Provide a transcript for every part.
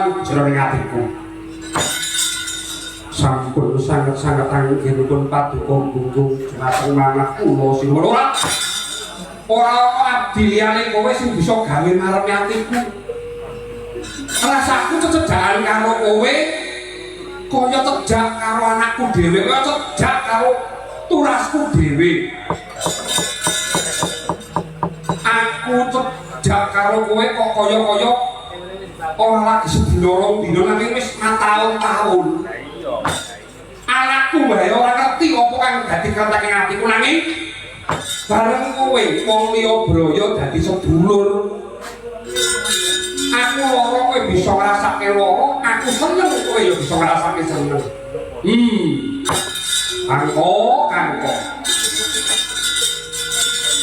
kesuwan jroning atiku. Sampun sanget-sanget anggenipun paduka gunggung dhumateng manah kula sing ora abdi liyane kowe sing bisa gawe marepne atiku. Rasaku cecedakan karo kowe kaya cedhak karo anakku dhewe, kaya cedhak karo turasku dhewe. Aku cedhak karo kowe kok kaya-kaya ora lagi sedina dina nanging wis mataun-taun. Anakku wae ora ngerti apa kang dadi kanteke atiku nanging bareng kowe wong liya braya dadi sedulur. Aku lara kowe bisa ngrasake lara, aku seneng kowe ya bisa ngrasake seneng. Kangko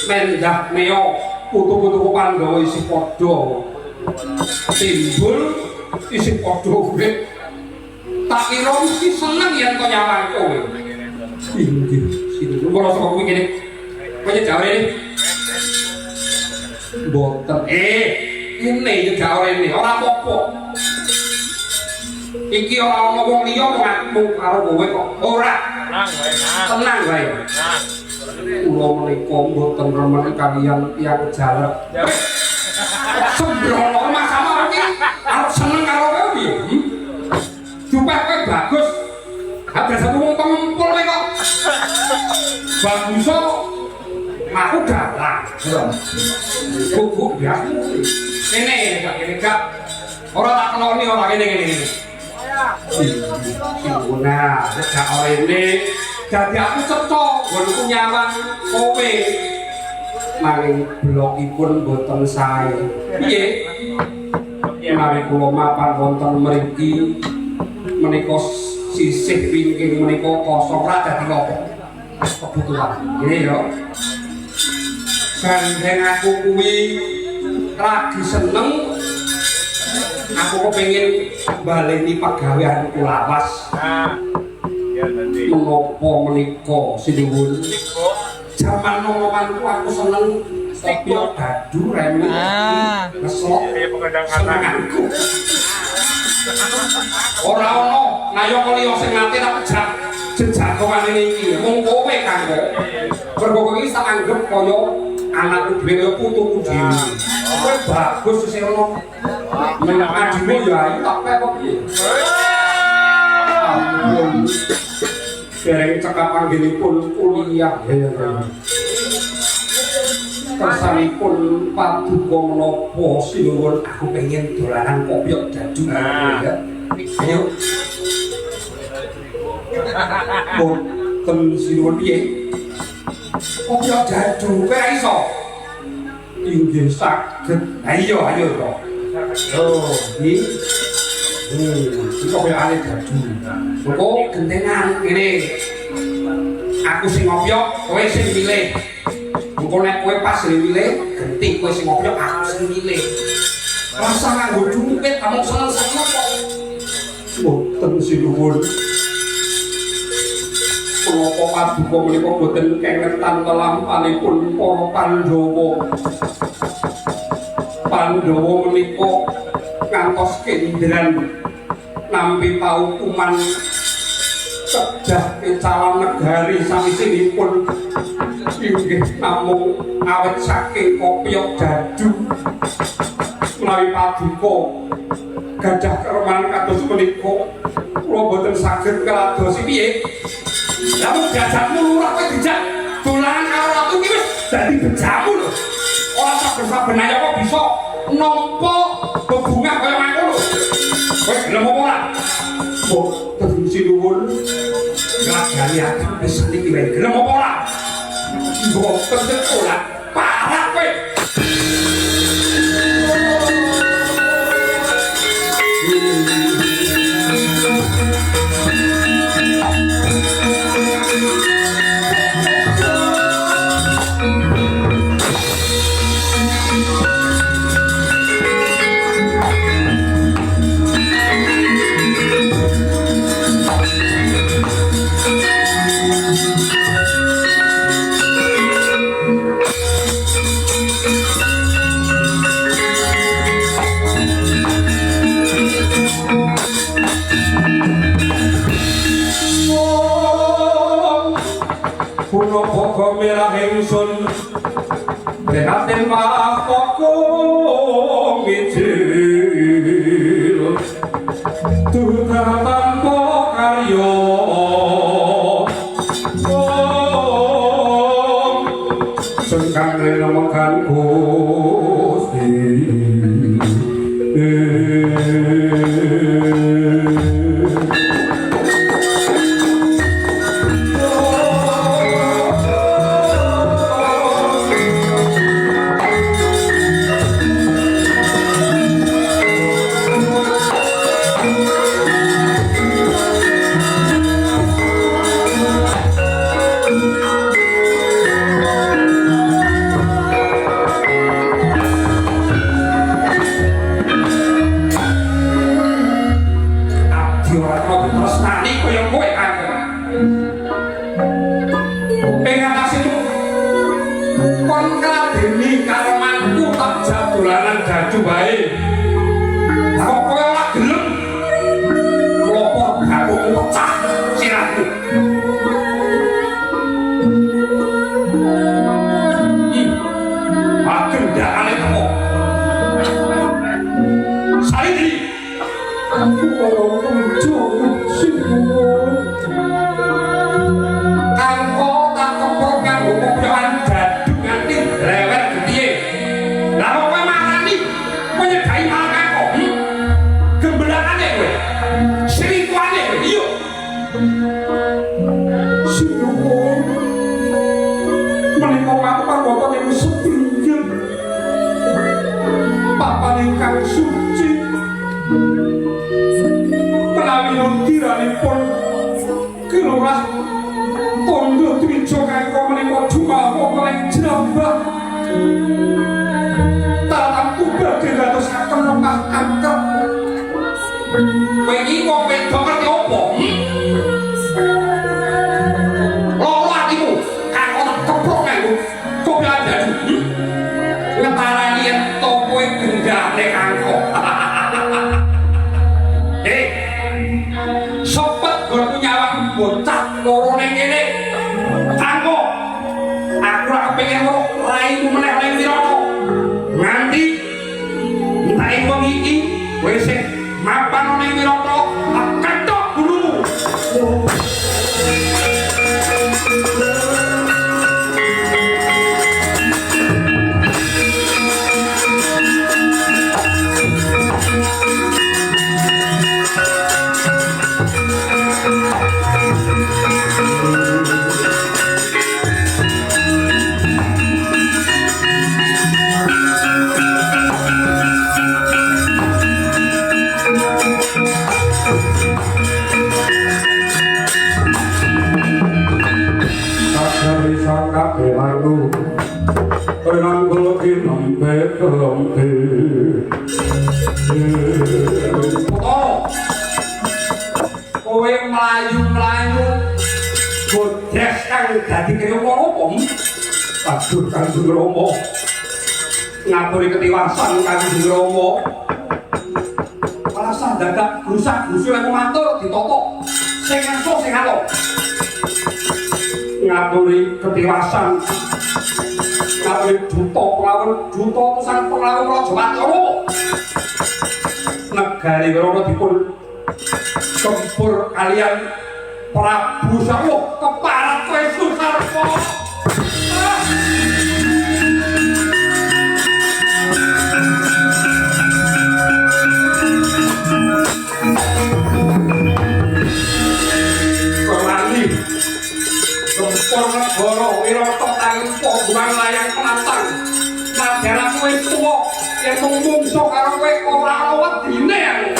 mendah meo putu-putu Pandhawa isih padha timbul isih padha urip. Tak kira mesti seneng yen kok nyawang kowe. Inggih, sing ora saka kuwi kene. Kowe jawab ini. Mboten. Ini juga ora ini, ora apa-apa. Iki ora ana wong liya ngaku karo kowe kok. Ora. Tenang wae. Kula menika mboten remen kaliyan tiyang jaler. Sembrono masalah iki arep seneng karo kowe piye? Supaya kowe bagus. Habis aku wong pengempul kowe kok. Bagus aku dalang. Guguk biasa. Ini gak ora tak keloni ora ngene. Nah, gak ora ini dadi aku cecok nggonku nyawang kowe. Nanging blokipun boten sae. Piye? Menawi kula mapan wonten mriki menika sisih wingking menika kosong ra dadi apa? Kebutuhan. Ngene ya. Gandeng aku kuwi lagi seneng aku kepengin baleni pegawaianku lawas. Ya dadi menapa menika sinuwun jaman nomanku aku seneng kopi dadu remi ngeslok senenganku ora ana nayo liya sing ngati tak jejak kok ngene iki mung kowe kang mergo kowe iki tak anggap kaya anakku dhewe kaya putuku dhewe. Kowe bagus sing ono. Menak adimu ya ayu tak kok piye. Dereng cekap anggenipun kuliah ya. Kersanipun paduka menapa sinuwun aku pengen dolanan kopiok dadu ya. Ayo. Boten sinuwun piye? Kopiok dadu kowe ra iso. Inggih saged. Ayo to. Oh, iki. Iki kopiok ale dadu. Kok gentenan ngene. Aku sing ngopiok, kowe sing milih. Engko nek kowe pas milih, genti kowe sing ngopiok, aku sing milih. Rasa nganggo dumpet, amung seneng-seneng kok. Boten sinuwun. Menapa paduka menika boten kengetan kelampanipun para Pandhawa. Pandhawa menika ngantos kendran nampi paukuman kedah calon negari sawisinipun inggih namung awet saking kopiok dadu menawi paduka gadah keremanan kados menika kula boten saged keladosi piye. Lamun jajanmu lurah kowe dijak dolanan karo ratu iki wis dadi bejamu lho. Ora saben-saben aja kok bisa nampa bebungah kaya mangkono. Kowe gelem apa ora? Boten sinuwun. Gagani aku wis niki wae gelem apa ora? Boten ora. Parah kowe. merah ingsun Behatin maafku ngijil Duta tanpa karya Sengkang namakan Gusti ngapuri ketiwasan Kanjeng Rama alasan dadak grusak-grusu lan matur ditotok sing ngaso sing alo ngapuri ketiwasan ngapuri duta lawan duta tusan pelawan Raja Batara negari Rama dipun kempur kalian Prabu Sarwa keparat Wesur Sarwa Kempur negara wirata tanpa buang layang penantang madyalah kowe tuwa yen mung mungsuh karo kowe ora ana wedine aku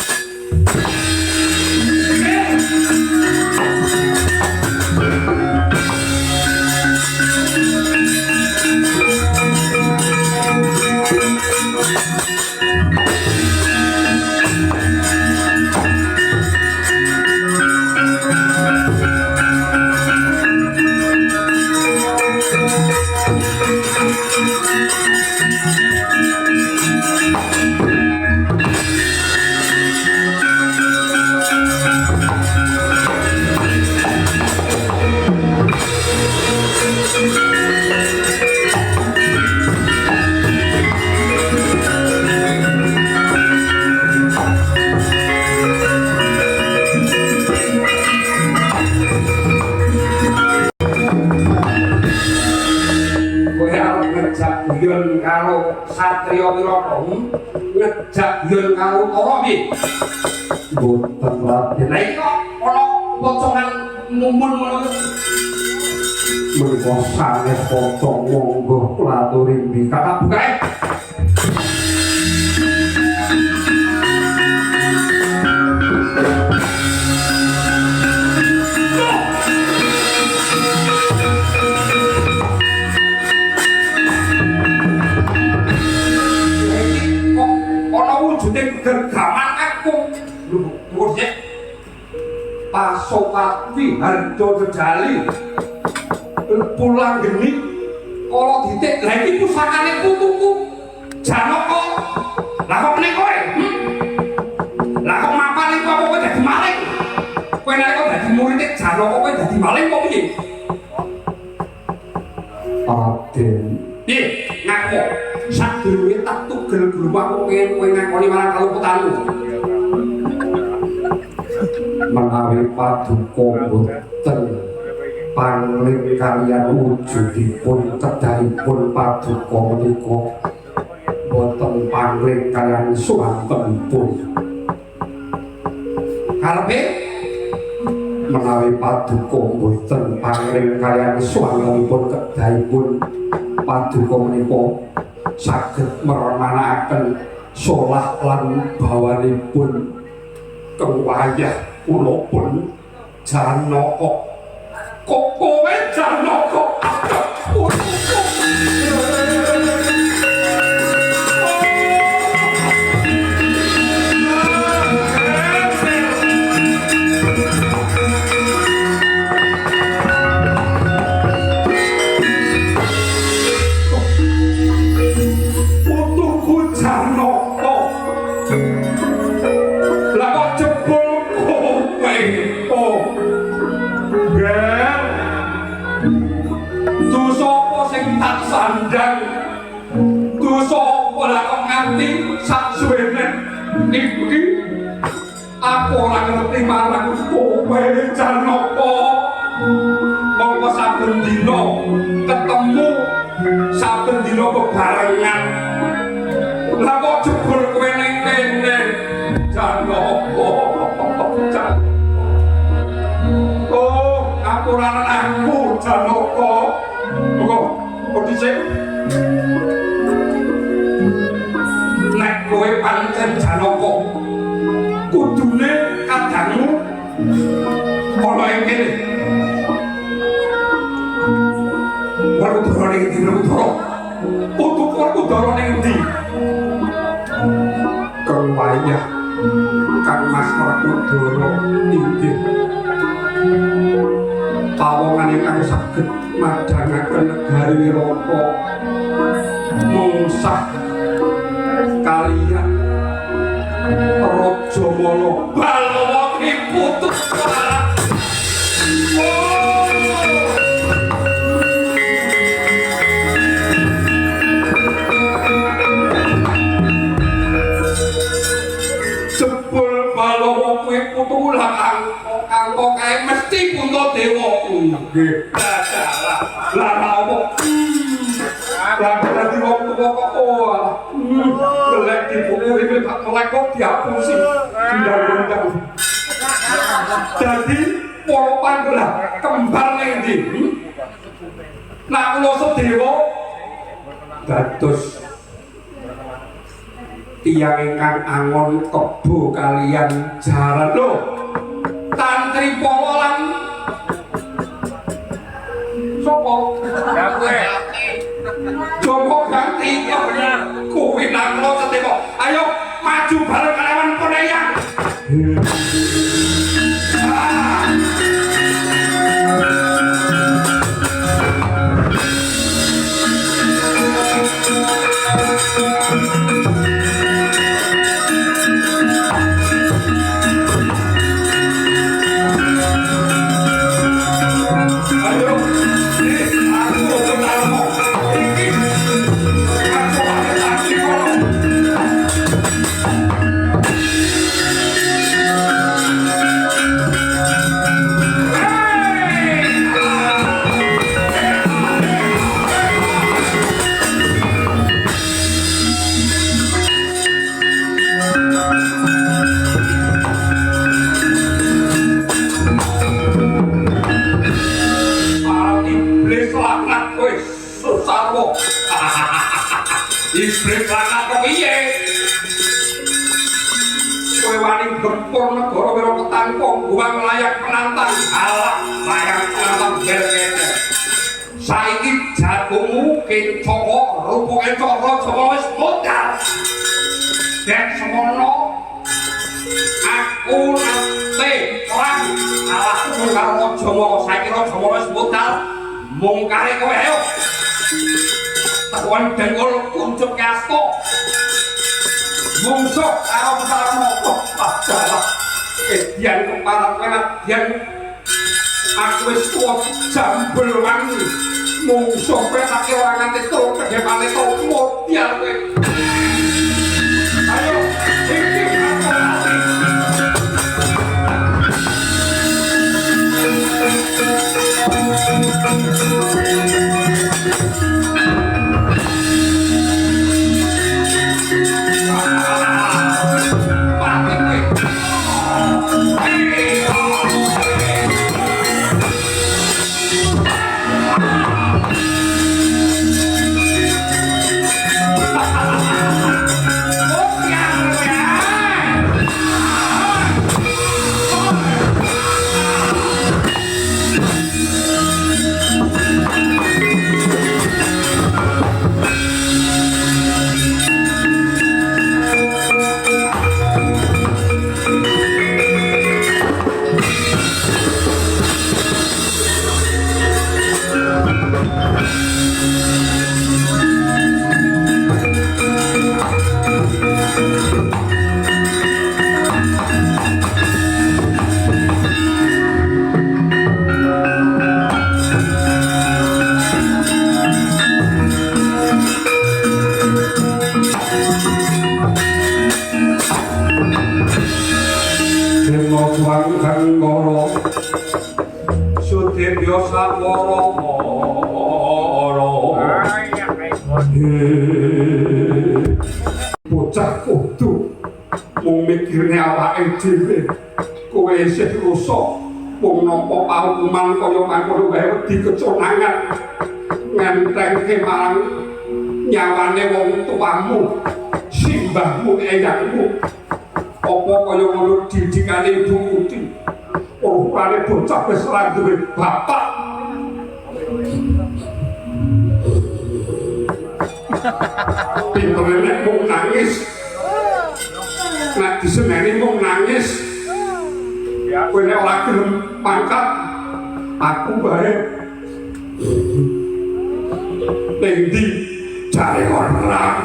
Satria Wirata ngejak yen kawutara piye? Boten Raden. Lah iki kok ana pocongan mumun ngono. Menika sanes pocong monggo laturi mbika Bukae. Gergaman aku lho sik Pasopati Harjo Jejali pulang geni kala ditik lha iki pusakane putuku Janaka lah kok meneh kowe lah kok mapan iku apa kowe dadi maling kowe nek kok dadi murid Janaka kowe dadi maling kok piye Raden piye ngaku sadurunge tak tugel grupak kowe ngakoni marang kaluputanmu menawi paduka boten pangling kaliyan wujudipun cedhahipun paduka menika boten pangling kaliyan suwantenipun karepe menawi paduka boten pangling kaliyan suwantenipun cedhahipun paduka menika saged merenanaken solah lan bawanipun keng wayah kula pun Janaka kok kowe Janaka sandang dosa ora kok nganti saksuwene iki aku ora ngerti marang kowe Janaka mongko saben dina ketemu saben dina bebarengan lah kok jebul kowe ning kene Janaka oh aku ora aku Janaka monggo dhisik nek kowe pancen Janaka kudune kadangmu ana ing kene Werkudara ning ndi Werkudara untuk Werkudara ning ndi kang wayah Kang Mas Werkudara inggih pawongan ingkang saged madhangaken negari Wirata mungsah kaliyan Raja Mala Balawa Putus jebul Balawa kuwi putu lah kanggo kae mesti Puntadewa nggih lah apa lah dadi wong tuwa kok golek dibuku iki tak melek kok diapusi undang-undang dadi para pandhawa kembar ning ndi nah kula Sedewa dados tiyang ingkang angon kebo kalian jaran lho Tantri Pawalan sapa Joko Ganti kuwi nang kula Sedewa ayo maju bareng kalian penayang wira petangkong buang layak penantang alah layak penantang berkete saiki jagungmu kencoko rupuke cara Jawa wis modal dek semono aku nate perang alah karo Jawa saiki Jawa wis modal mung kare kowe ayo takon dengkul kuncup kasto mungsuk karo perang adalah edian kepala edian aku wis tuwa jambel wangi mungsuk kowe tak ora nganti teluk kedepane kok modal kowe ayo iki biasa woro-woro bocah kudu mung mikirne awake dhewe kowe isih rusak mung nampa paukuman kaya mangkono wae wedi keconangan ngentengke marang nyawane wong tuamu simbahmu eyangmu apa kaya ngono didikane ibu kuti rupane bocah wis ora duwe bapak pintere mung nangis nek diseneni mung nangis kowe nek ora gelem pangkat aku bae ning ndi jare orang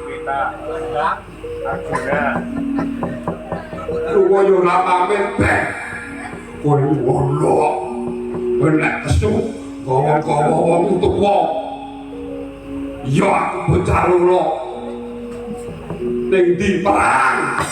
kita Arjuna ora pamit bae kowe ngono benek kesu gawa-gawa wong tuwa ya aku bocah loro ning ndi perang